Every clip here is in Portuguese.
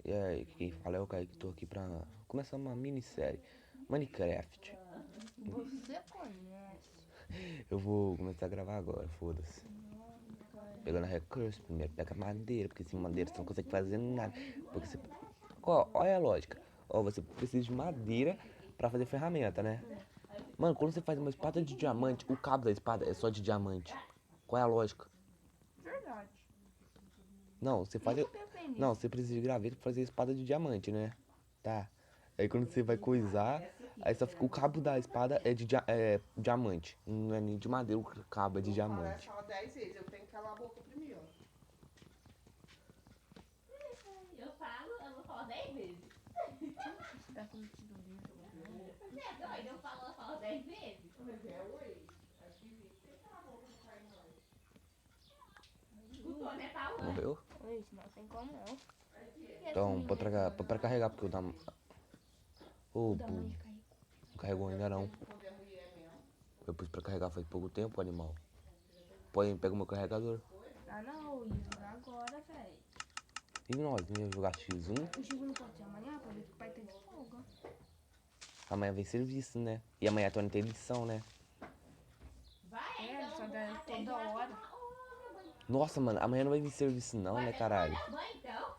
E aí, quem fala é o Kaique, tô aqui pra começar uma minissérie, Minecraft. Você conhece? Eu vou começar a gravar agora, foda-se. Pegando recurso, primeiro pega madeira, porque sem madeira você não consegue fazer nada. Porque você... Olha a lógica. Ó, você precisa de madeira pra fazer ferramenta, né? Mano, quando você faz uma espada de diamante, o cabo da espada é só de diamante. Qual é a lógica? Verdade. Não, você faz. Nunca pensei Não, nisso. você precisa de graveto pra fazer espada de diamante, né? Tá. Aí quando você vai coisar, aí só fica, o cabo da espada é de diamante. Não é nem de madeira, o cabo é de diamante. Fala 10 vezes, eu tenho que calar a boca primeiro. Eu vou falar 10 vezes. Você tá cometido um livro. Você é doido? Eu falo 10 vezes. Mas é, ué. Adivinha, tem que calar a boca do pai e mãe. Escutou, né, Paula? Morreu? Isso não tem como não. Então, pra carregar, porque o da. Ô, O da mãe burro. já caiu. Não carregou ainda não. Quando é mulher mesmo. Eu pus pra carregar faz pouco tempo, animal. Põe, pega o meu carregador. Ah não, eu ia jogar agora, velho. E nós, não ia jogar X1? O Chico não pode ser amanhã pra ver que o pai tá de folga. Amanhã vem serviço, né? E amanhã também tem lição, né? Vai, É, então. só dá Até toda já hora. tomar- Ô, meu banho. Nossa, mano, amanhã não vai vir serviço não, Vai, né, vai caralho? tomar banho, então?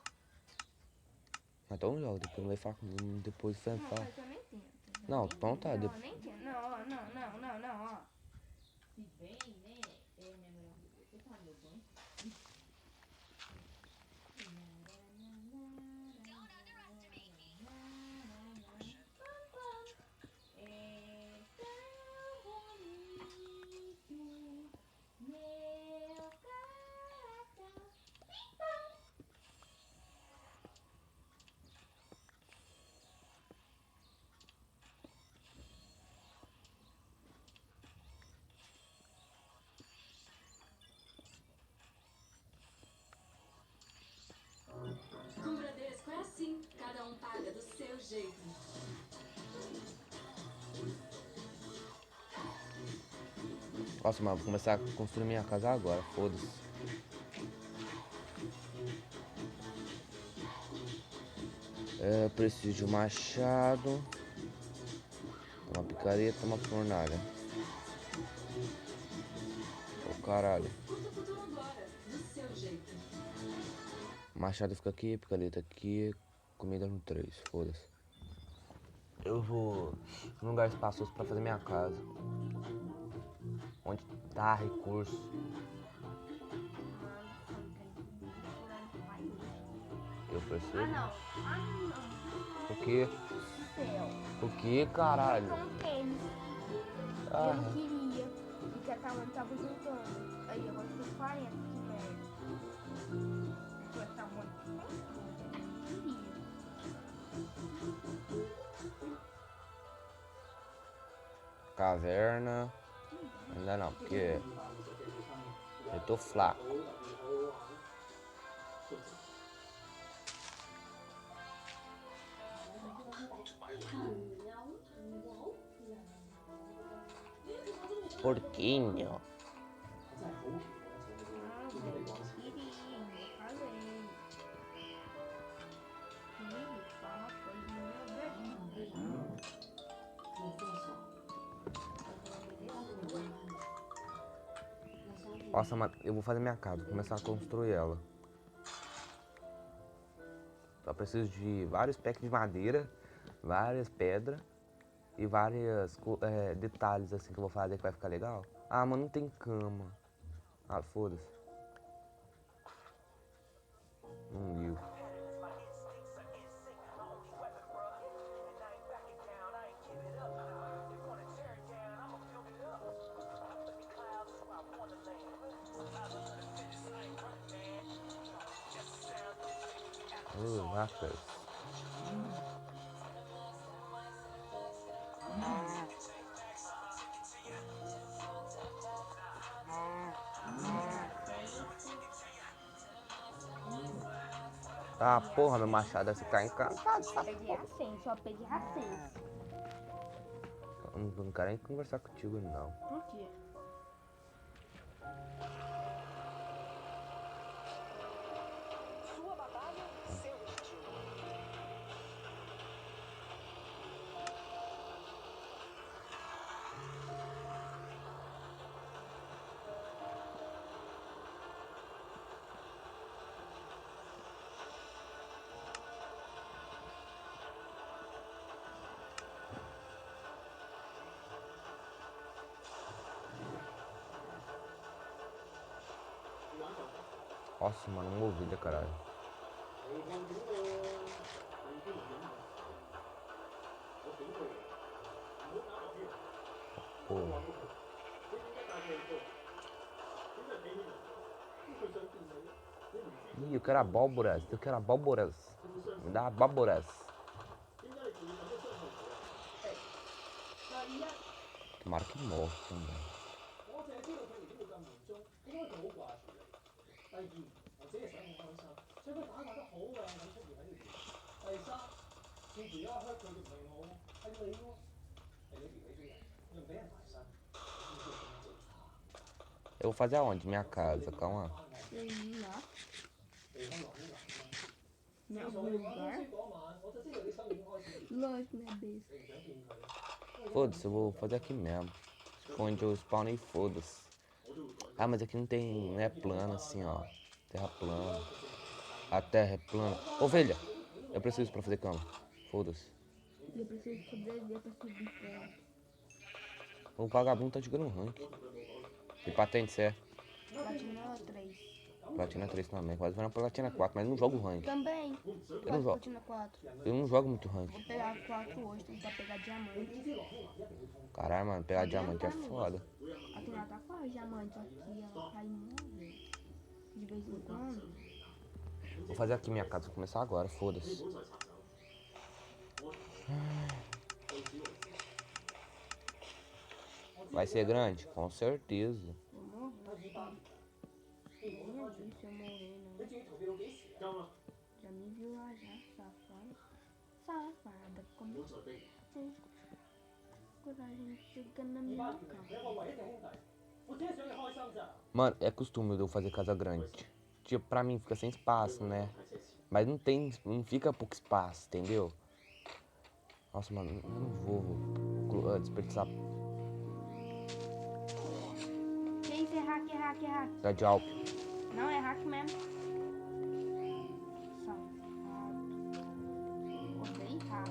Então joga, depois não vai falar comigo, depois você Não, fala. pai, eu nem tento. Não, então tá, Não, depois. nem tento. Não, ó. Se vem, né? É, minha mãe. Você tá meu banho? É tão bonito, meu coração. Com Bradesco é assim, cada um paga do seu jeito. Nossa, mano, vou começar a construir minha casa agora, foda-se. É, preciso de um machado, uma picareta, uma fornalha. Ô caralho. Curta o futuro agora, do seu jeito. Machado fica aqui, picareta aqui, comida no 3, foda-se. Eu vou num lugar espaçoso pra fazer minha casa. Onde tá recurso. Eu percebo. Não. O que? Céu. O que, caralho? Um tênis. Eu Ah, não queria. E que a Tamara tava juntando. Aí agora ficou 40, que merda. Que a Tamara não queria. caverna. Ainda não, porque eu tô flaco. Porquinho. Ah, velho, queria. Falei. Fala coisa minha Nossa, mano, eu vou fazer minha casa, vou começar a construir ela. Só preciso de vários packs de madeira, várias pedras e vários detalhes assim que eu vou fazer que vai ficar legal. Ah, mano, não tem cama. Ah, foda-se. Não ligo. Vacas. Ah, porra, meu machado vai ficar encantado. Só peguei a 100, só peguei a 6. Não quero nem conversar contigo, não. Por quê? Sua batalha, seu destino. Nossa, mano, uma ovelha, caralho. Pô. Ih, eu quero abóboras. Eu quero abóboras. Me dá abóboras. Tomara que morre também. 我淨係知道佢哋點會咁嚴肅，應該佢好掛住你。第二，我自己想你開心，所以佢打得好嘅咁出現喺呢邊。第三，似乎而家 hurt 佢嘅唔係我，係你喎，係你條女飛人，又唔俾人埋身，你叫咁樣做差。 Eu vou fazer aonde? Minha casa, calma. Sei lá. 離開落呢度。 Em 正 algum 所謂講 lugar. 書嗰晚，我就知道你心已經開始。 Lógico, né, besta. 你唔想見佢。 Foda-se, eu vou fazer aqui mesmo. Onde eu spawnei, foda-se. Ah, mas aqui não tem. Não é plano assim, ó. Terra plana. A terra é plana. Ovelha! Eu preciso pra fazer cama. Foda-se. Eu preciso sobreviver pra subir pra... O vagabundo tá jogando rank. E patente certo. Platina 3. Platina 3 também. Quase vai na Platina 4, mas não jogo rank. Também. Eu não jogo. Platina 4. Eu não jogo muito rank. Vou pegar 4 hoje, tentar pegar diamante. Caralho, mano, pegar diamante é foda. A Tina tá com a diamante aqui, ela cai muito. De vez em quando. Vou fazer aqui minha casa, vou começar agora, foda-se. Vai ser grande? Com certeza. Eu morri. Nem vi se eu morrer, não. 你仲要逃避到幾時？夠啦！ Já me viu lá já, safada. Safada, como tem coragem de chegar na 二 minha 班 cama. 你係我唯一嘅兄弟，我只係想你開心咋。 Mano, é costume de eu fazer casa grande. Tipo, pra mim fica sem espaço, né? Mas não tem, não fica pouco espaço, entendeu? Nossa, mano, eu não vou desperdiçar. Que isso? É hack, é hack, é hack. Tá de álcool. Não, é hack mesmo. Safado. Odeio hack.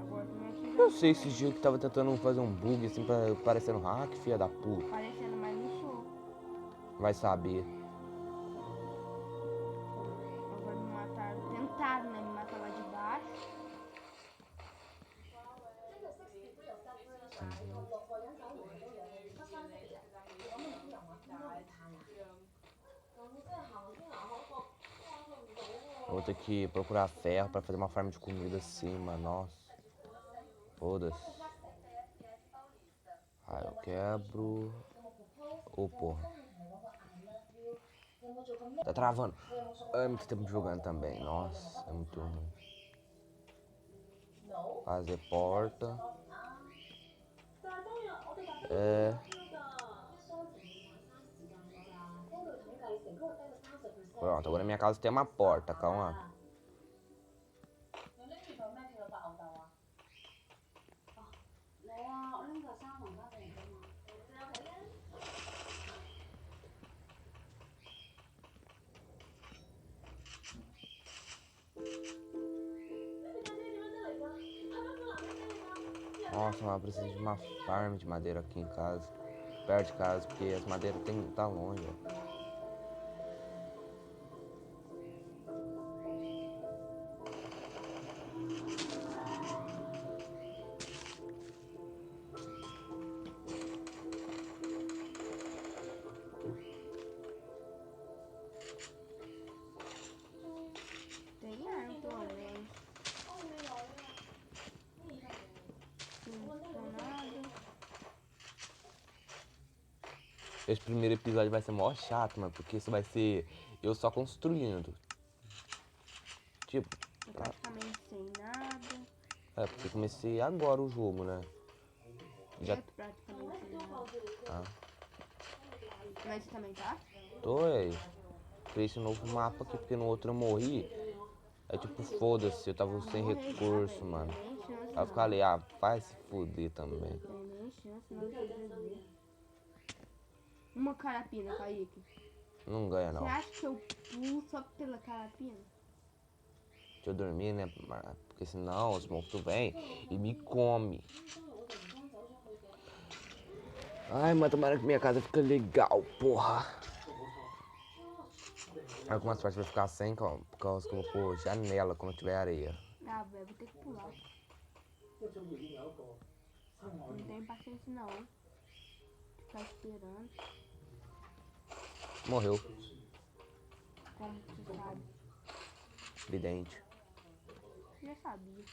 Agora como é que Eu sei esse dia que tava tentando fazer um bug assim, parecendo hack, filha da puta. parecendo, mas não sou. Vai saber. Agora me mataram. Tentaram, né? Me matar lá de baixo. Eu vou ter que procurar ferro pra fazer uma farm de comida assim, mano. Nossa. Foda-se. Aí eu quebro. Ô, porra. Tá travando. É muito tempo jogando também. Nossa, é muito ruim. Fazer porta. É. Pronto, agora minha casa tem uma porta, calma. 你拎住個咩叫做白牛豆啊？冇啊，我拎個三文翻嚟㗎嘛。你有睇嘅？ Nossa, mas eu preciso de uma farm de madeira aqui em casa. Perto de casa, porque as madeiras tá longe, ó. Tem arma, pelo menos. Não tô nada. Esse primeiro episódio vai ser mó chato, mano, porque isso vai ser eu só construindo. Tipo, Tô praticamente sem nada. é porque eu comecei agora o jogo, né? Já Eu tô praticamente sem nada. tá. Mas você também tá? Tô aí. Criei esse novo mapa aqui, porque no outro eu morri. Aí tipo, foda-se, eu tava sem recurso, mano. Nem chance, Aí eu falei, ah, vai se foder também. não. Nem chance, não sobreviver. Uma carapina, Kaique. Não ganha não. Você acha que eu pulo só pela carapina? Deixa eu dormir, né? Porque senão os monstros vêm e me come. Ai, mas tomara que minha casa fique legal, porra. Algumas partes vai ficar sem, por causa que eu vou pôr janela quando tiver areia. Ah, velho, vou ter que pular. 因為仲要有一個生活 Não tenho paciência não. Ficar esperando. Morreu. Como você sabe? Vidente. Já sabia.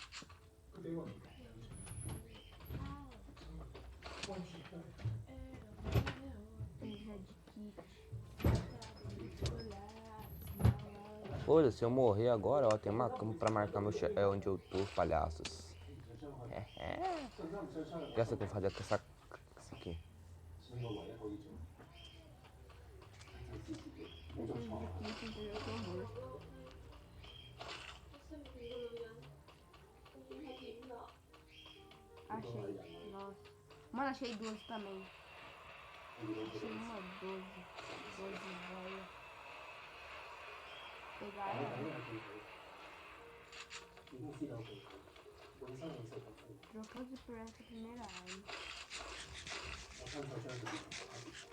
俾我 Ele já de kit. Olha, se eu morrer agora, ó, tem uma cama pra marcar meu é onde eu tô, palhaços. Já sei o que eu vou fazer com essa aqui. 所以我唯一可以做就係支持自己，冇做 Ele 錯。 de kit, então eu tô morto. Achei. Nossa. Mano, achei 12 também. Achei uma 12. 12 velho. Pegar 我 ela. 等下見佢已經知道佢本身你食嘅苦， Trocou por essa primeira arma. 我親手將佢變成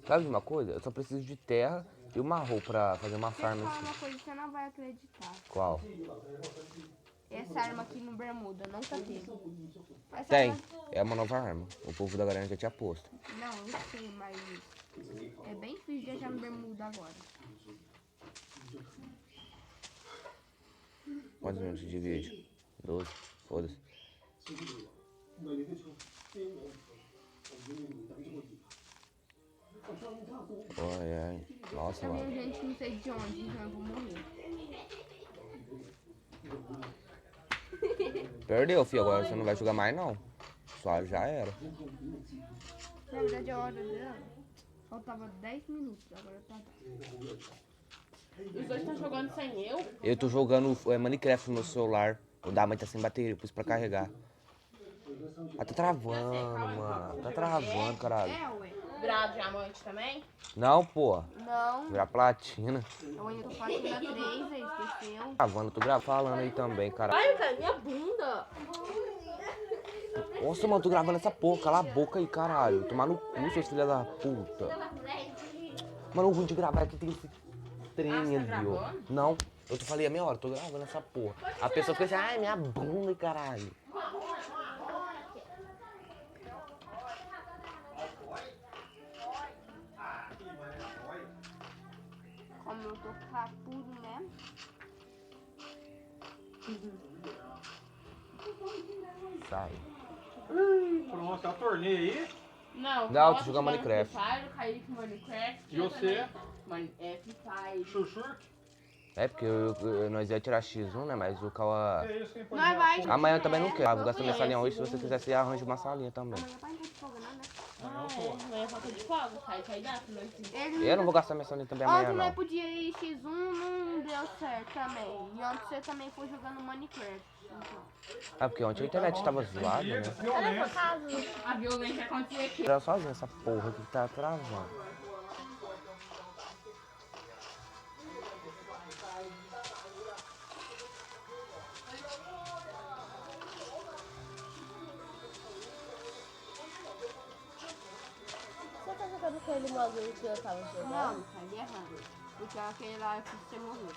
Sabe de uma coisa? Eu só preciso de terra e uma roupa pra fazer uma Deixa eu farm falar assim. uma coisa que você não vai acreditar. Qual? Essa arma aqui no Bermuda nunca teve. Essa Tem. arma- É uma nova arma. O povo da galera já tinha posto. Não, eu sei, mas é bem difícil de achar no Bermuda agora. Quantos minutos de vídeo? 12. Foda-se. 唔係你嘅錯，啲我唔錯，我永遠唔等咗個熱。我更加過。 Ai, ai. Nossa, Tá mano. vendo gente não sei de onde, então eu vou morrer. Perdeu, filho. Agora você não vai jogar mais, não. Só já era. Na verdade a hora dela faltava 10 minutos, agora tá. Os dois estão jogando sem eu? Eu tô jogando Minecraft no meu celular. O da mãe tá sem bateria, pus pra carregar. Ah, tá travando, mano. Tá travando, caralho. É, ué. Virar diamante também? Não, pô. Não, Virar platina. eu ainda tô fazendo a 3, aí esqueceu. Gravando, tô gravando, falando aí também, cara. Ai, cara, minha bunda! Nossa, mano, tô gravando essa porra. Cala a boca aí, caralho. Tomar no cu, seus filhos da puta. Mano, o ruim de gravar é que tem esse trem Ah, você tá ali, ó. gravando? Não, eu falei a meia hora, tô gravando essa porra. A pessoa fica assim, ai, minha bunda, caralho. Como eu tô capudo mesmo. Sai. Pronto, é o torneio aí. Não, Não, Costa tu joga jogando Minecraft. Free Fire, o Kaique Minecraft. E eu você? também. Mano, é Free Fire. Chuchurk. É porque nós ia tirar X1, né? Mas o Cauã. É isso, quem pode Nós jogar? vai. Pô, Amanhã eu também não quero. Ah, vou gastar minha Sim, salinha é hoje. Se você quiser, você arranja uma salinha também. Amanhã vai de fogo, não, né? Ah, é. Não é falta de fogo, Kaique aí dentro, não existe. Ele Eu não vou gastar minha salinha também amanhã, Ontem nós não. podia ir X1, não deu certo também. E ontem você também foi jogando Minecraft. Então. Ah, porque ontem a internet tava zoada, né? Violência. A violência aconteceu aqui. Era sozinho essa porra que tá travando. Você tá jogando aquele modo que eu tava Não, jogando? tá errado. Porque aquele lá que você morreu.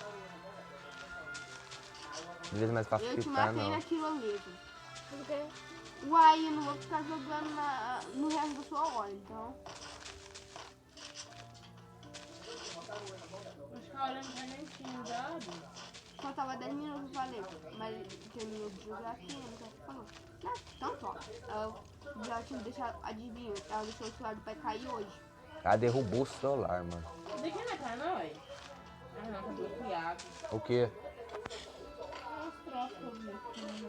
Às vezes é mais fácil Eu te ficar, matei não. na tirolesa. Por quê? Uai, eu não vou ficar jogando no resto da sua hora, então. Acho que a hora não vai nem tinha dado. Faltava 10 minutos, eu falei. Mas terminou de jogar aqui, então você falou. Não, então só. Eu já tinha deixado, adivinha, ela deixou o celular do pai cair hoje. Ela derrubou o celular, mano. De quem não é pra nós? Ah, não, tá bloqueado. O quê? Os troços que eu vi aqui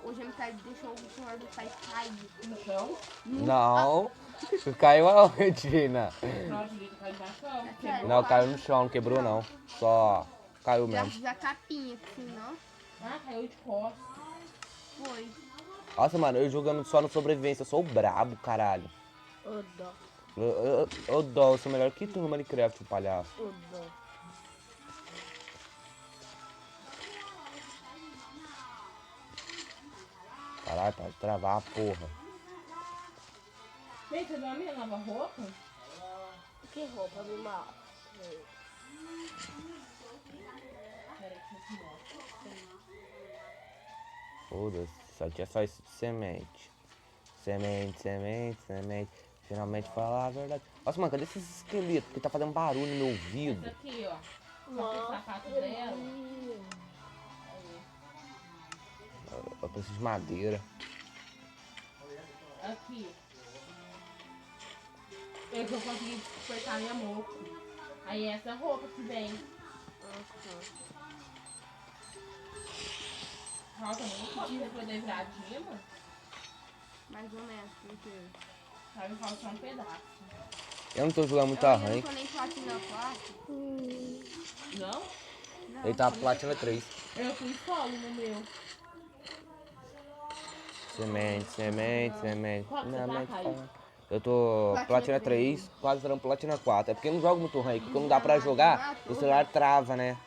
Hoje a Micaela deixou o celular do pai cair. no chão. Não. Caiu aonde, Né? Os troços de cair na cama. Sério, Não, caiu no chão, não quebrou não. Só caiu mesmo. Graças a capinha, que senão Ah, caiu de costas. foi. Nossa, mano, eu jogando só no sobrevivência, eu sou o brabo, caralho. Ô, dó, Ô, dó, eu sou melhor que tu no Minecraft, o palhaço. ô, dó. Caralho, pode travar a porra. Gente, você deu a minha nova roupa? Que roupa, Bimar? Foda-se, só tinha só semente. Semente. Finalmente falar a verdade. Nossa, mano, cadê esses esqueletos? Porque tá fazendo barulho no meu ouvido. Esse aqui, ó. Só que o sapato dela. Eu preciso de madeira. Aqui. Eu que eu consegui despertar minha moco. Aí essa roupa que vem. Falta muito dia pra poder virar Dima. Mais ou menos, porque... Sabe, falta só um pedaço. Eu não tô jogando muito Eu ainda arranque. não tô nem platina 4. Não? Não, Ele tá platina 3. Eu fui solo no meu. Semente. Qual que você Não, tá, mas Caio? eu tô platina 3, quase virando platina 4. É porque eu não jogo muito rank, porque não dá pra jogar, o celular trava, né?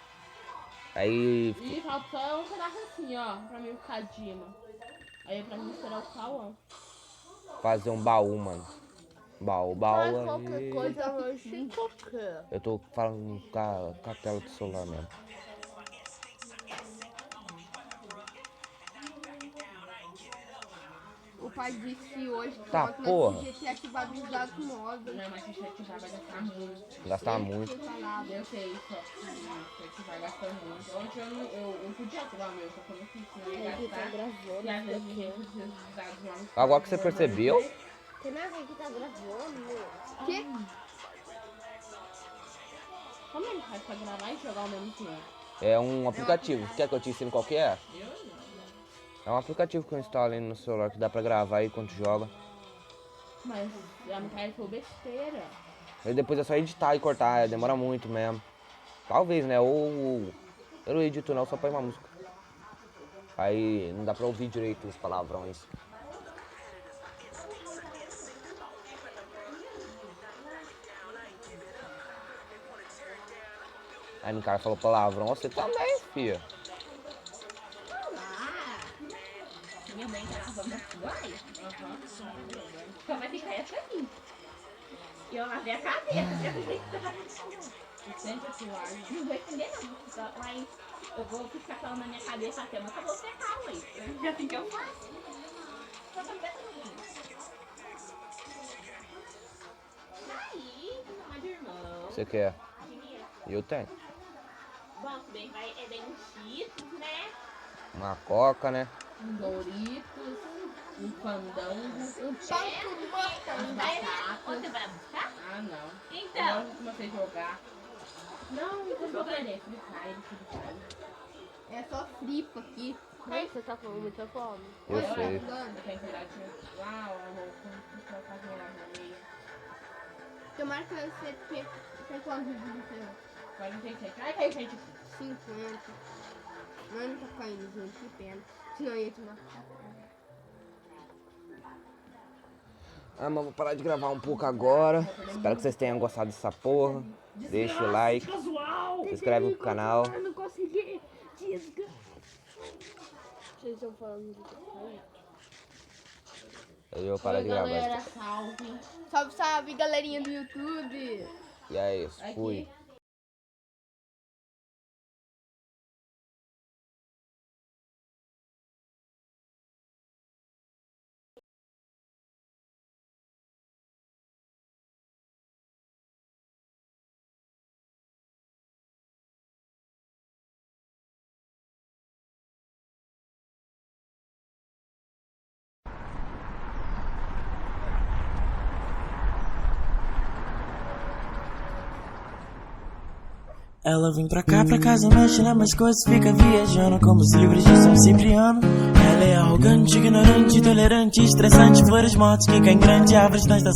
Aí... E falta só um pedaço assim, ó, pra mim ficar Dima. Aí é pra mim esperar o Cauã. fazer um baú, mano. Baú Qualquer aí. coisa hoje, qualquer. Eu tô falando com a tela do celular mesmo. O pai disse hoje que Tá, ontem porra. nós podia ter ativado os dados móveis. Não, mas se você ativar vai gastar muito. Gastar muito. Foi falado. Eu sei, só que se ativar gasta muito. Ontem eu podia ativar o meu, só que eu não quis, senão eu ia Ele tá gastar. gravando. E às vezes eu preciso dos dados lá no Agora que você percebeu, Tem mais alguém que tá gravando? Que? Como ele faz pra gravar e jogar ao mesmo tempo? é um aplicativo. Quer que eu te ensine qual que é? Eu não. É um aplicativo que eu instalo aí no celular que dá pra gravar aí quando joga. Mas a Micaela foi besteira. Aí depois é só editar e cortar, demora muito mesmo. Talvez, né? Ou eu não edito não, só põe uma música. Aí não dá pra ouvir direito os palavrões. Aí no cara falou palavrão, você também, filha. Minha mãe tá lavando a toalha. Só vai ficar essa aqui. E eu lavei a cabeça. E sempre a toalha. Não vou estender não. Só, mas eu vou ficar falando na minha cabeça até mas eu vou secar, ué. Já assim que eu faço. Só pra ver aí, não é de irmão. Você quer? Eu tenho. Bom, se bem que é bem um Cheetos, né? Uma coca, né? Um Doritos, um fandango, Um pão com mortão. as batatas. Você vai buscar? Ah, não. Então. Eu comecei a jogar. Não, eu tô jogando. Ele cai. É só fripa aqui. Ai, você tá com muita fome. Eu Olha, sei. tá dando. Eu tenho que virar de lá, amor, como que eu faço lá na meia. Tomara que você tem quantos vídeos você 47. Ai, caiu gente. 50. Não tá caindo, gente, que pena. Senão eu ia te matar. Ah, mas vou parar de gravar um pouco agora. Espero que vocês tenham gostado dessa porra. Deixa o like, se inscreve no canal. Eu não consegui. Desgraça. Vocês estão falando de Eu vou parar de gravar. Galera, salve. Salve, salve, galerinha do YouTube. E é isso, fui. Aqui. Ela vem pra cá, pra casa, mexe nas coisas, fica viajando como os livros de São Cipriano. Ela é arrogante, ignorante, tolerante, estressante, flores mortas que caem grande, árvores na estação.